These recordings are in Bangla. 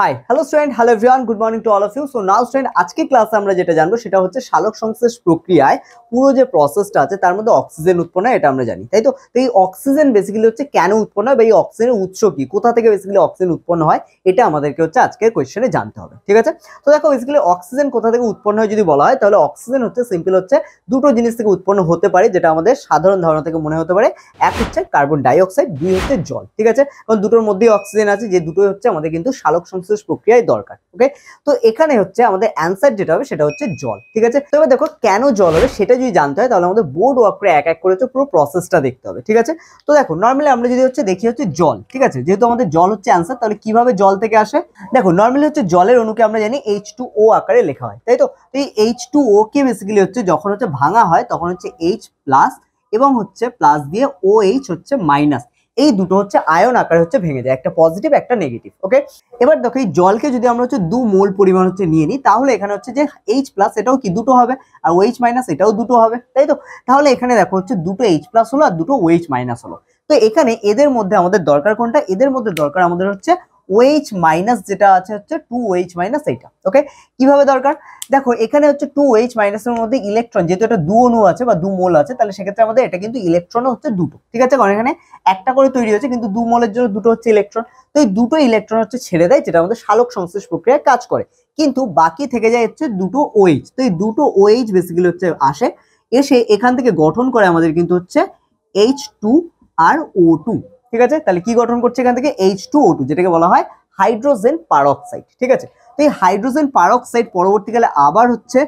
High hello student, hello everyone, good morning to all of you. So now student, আজকে ক্লাসে আমরা যেটা জানবো সেটা হচ্ছে সালোক সংশ্লেষ প্রক্রিয়ায় পুরো যে প্রসেসটা আছে তার মধ্যে অক্সিজেন উৎপন্ন হয়, এটা আমরা জানি, তাই তো। এই অক্সিজেন বেসিক্যালি হচ্ছে কেন উৎপন্ন হয় বা এই অক্সিজেনের উৎস কি, কোথা থেকে বেসিক্যালি অক্সিজেন উৎপন্ন হয়, এটা আমাদেরকে হচ্ছে আজকের কোয়েশ্চেনে জানতে হবে, ঠিক আছে। তো দেখো বেসিক্যালি অক্সিজেন কোথা থেকে উৎপন্ন হয় যদি বলা হয়, তাহলে অক্সিজেন হচ্ছে সিম্পল হচ্ছে দুটো জিনিস থেকে উৎপন্ন হতে পারে, যেটা আমাদের সাধারণ ধারণা থেকে মনে হতে পারে। এক হচ্ছে কার্বন ডাইঅক্সাইড, দুই হচ্ছে জল, ঠিক আছে। কারণ দুটোর মধ্যেই অক্সিজেন আছে, যে দুটোই হচ্ছে আমাদের কিন্তু সালোক সংশ্লেষ প্রক্রিয়ায় দরকার। ওকে, তো এখানে হচ্ছে আমাদের অ্যান্সার যেটা হবে সেটা হচ্ছে জল, ঠিক আছে। তো এবার দেখো কেন জল হবে সেটা যদি জানতে হয় তাহলে আমাদের বোর্ড ওয়ার্ক করে এক এক করে পুরো প্রসেসটা দেখতে হবে, ঠিক আছে। তো দেখো নর্মালি আমরা যদি হচ্ছে দেখি হচ্ছে জল, ঠিক আছে, যেহেতু আমাদের জল হচ্ছে অ্যান্সার, তাহলে কিভাবে জল থেকে আসে। দেখো নর্মালি হচ্ছে জলের অণুকে আমরা জানি H2O আকারে লেখা হয়, তাই তো। এই H2O কে বেসিক্যালি হচ্ছে যখন হচ্ছে ভাঙা হয় তখন হচ্ছে H প্লাস এবং হচ্ছে প্লাস দিয়ে OH হচ্ছে মাইনাস, এই দুটো হচ্ছে আয়ন আকারে হচ্ছে ভেঙে যায়, একটা পজিটিভ একটা নেগেটিভ। ওকে, এবার দেখো এই জলকে যদি আমরা হচ্ছে 2 মোল পরিমাণ হচ্ছে নিয়ে নিই, তাহলে এখানে হচ্ছে যে H প্লাস এটাও কি দুটো হবে, আর OH মাইনাস এটাও দুটো হবে, তাই তো। তাহলে এখানে দেখো হচ্ছে দুটো H প্লাস হলো আর দুটো OH মাইনাস হলো। তো এখানে এদের মধ্যে আমাদের দরকার কোনটা, এদের মধ্যে দরকার আমাদের হচ্ছে OH মাইনাস, যেটা আছে হচ্ছে 2OH মাইনাস এইটা। ওকে, কিভাবে দরকার, দেখো এখানে হচ্ছে 2OH মাইনাসের মধ্যে ইলেকট্রন, যেহেতু এটা 2 অণু আছে বা 2 মোল আছে, তাহলে সেক্ষেত্রে আমাদের এটা কিন্তু ইলেকট্রন হচ্ছে দুটো, ঠিক আছে। কারণ এখানে একটা করে তৈরি হচ্ছে কিন্তু 2 মোলের জন্য দুটো হচ্ছে ইলেকট্রন। তো এই দুটো ইলেকট্রন হচ্ছে ছেড়ে দেয়, যেটা আমাদের সালোক সংশ্লেষ প্রক্রিয়ায় কাজ করে, কিন্তু বাকি থেকে যায় হচ্ছে দুটো OH। তো এই দুটো OH বেসিক্যালি হচ্ছে আসে, এসে এখান থেকে গঠন করে আমাদের কিন্তু হচ্ছে H2 আর O2, ঠিক আছে। তাহলে কি গঠন করছে এখান থেকে H2O2, যেটাকে বলা হয় হাইড্রোজেন পারঅক্সাইড, ঠিক আছে। তো এই হাইড্রোজেন পারঅক্সাইড পরবর্তীকালে আবার হচ্ছে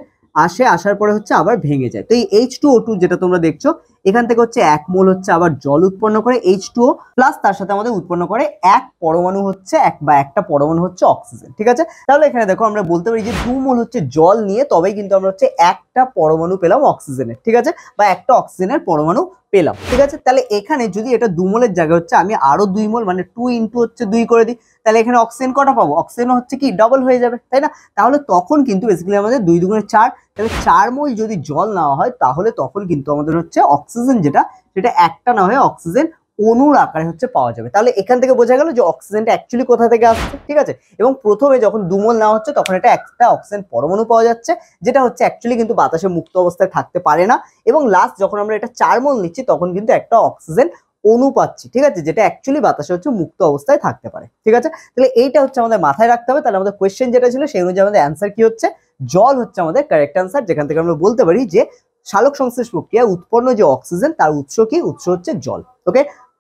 আসার পরে হচ্ছে আবার ভেঙে যায়। তো এই H2O2 যেটা তোমরা দেখছো এখান থেকে হচ্ছে 1 মোল হচ্ছে আবার জল উৎপন্ন করে H2O প্লাস, তার সাথে আমাদের উৎপন্ন করে এক পরমাণু হচ্ছে একটা পরমাণু হচ্ছে অক্সিজেন, ঠিক আছে। তাহলে এখানে দেখো আমরা বলতে পারি যে 2 মোল হচ্ছে জল নিয়ে তবেই কিন্তু আমরা হচ্ছে একটা পরমাণু পেলাম অক্সিজেনের, ঠিক আছে, বা একটা অক্সিজেনের পরমাণু পেলাম, ঠিক আছে। তাহলে এখানে যদি এটা 2 মোলের জায়গায় হচ্ছে আমি আরো 2 মোল মানে 2 ইন্টু হচ্ছে 2 করে দিই, তাহলে এখানে অক্সিজেন কটা পাবো, অক্সিজেন হচ্ছে কি ডবল হয়ে যাবে, তাই না। তাহলে তখন কিন্তু বেসিক্যালি আমাদের 2 দুগুণে 4, তাহলে 4 মোল যদি জল নেওয়া হয় তাহলে তখন কিন্তু আমাদের হচ্ছে অক্সিজেন যেটা সেটা একটা না হয়ে অক্সিজেন অণুর আকারে হচ্ছে পাওয়া যাবে। তাহলে এখান থেকে বোঝা গেল যে অক্সিজেনটা অ্যাকচুয়ালি কোথা থেকে আসছে, ঠিক আছে। এবং প্রথমে যখন 2 মোল নেওয়া হচ্ছে তখন এটা একটা অক্সিজেন পরমাণু পাওয়া যাচ্ছে, যেটা হচ্ছে অ্যাকচুয়ালি কিন্তু বাতাসে মুক্ত অবস্থায় থাকতে পারে না। এবং লাস্ট যখন আমরা এটা 4 মোল নিচ্ছি তখন কিন্তু একটা অক্সিজেন অণু পাচ্ছি, ঠিক আছে, যেটা অ্যাকচুয়ালি বাতাসে হচ্ছে মুক্ত অবস্থায় থাকতে পারে, ঠিক আছে। তাহলে এইটা হচ্ছে আমাদের মাথায় রাখতে হবে। তাহলে আমাদের কোয়েশ্চেন যেটা ছিল সেই অনুযায়ী আমাদের অ্যান্সার কি হচ্ছে, জল হচ্ছে আমাদের কারেক্ট অ্যান্সার, যেখান থেকে আমরা বলতে পারি যে সালোক সংশ্লেষ প্রক্রিয়া উৎপন্ন যে অক্সিজেন তার উৎস কি, উৎস হচ্ছে জল। ওকে,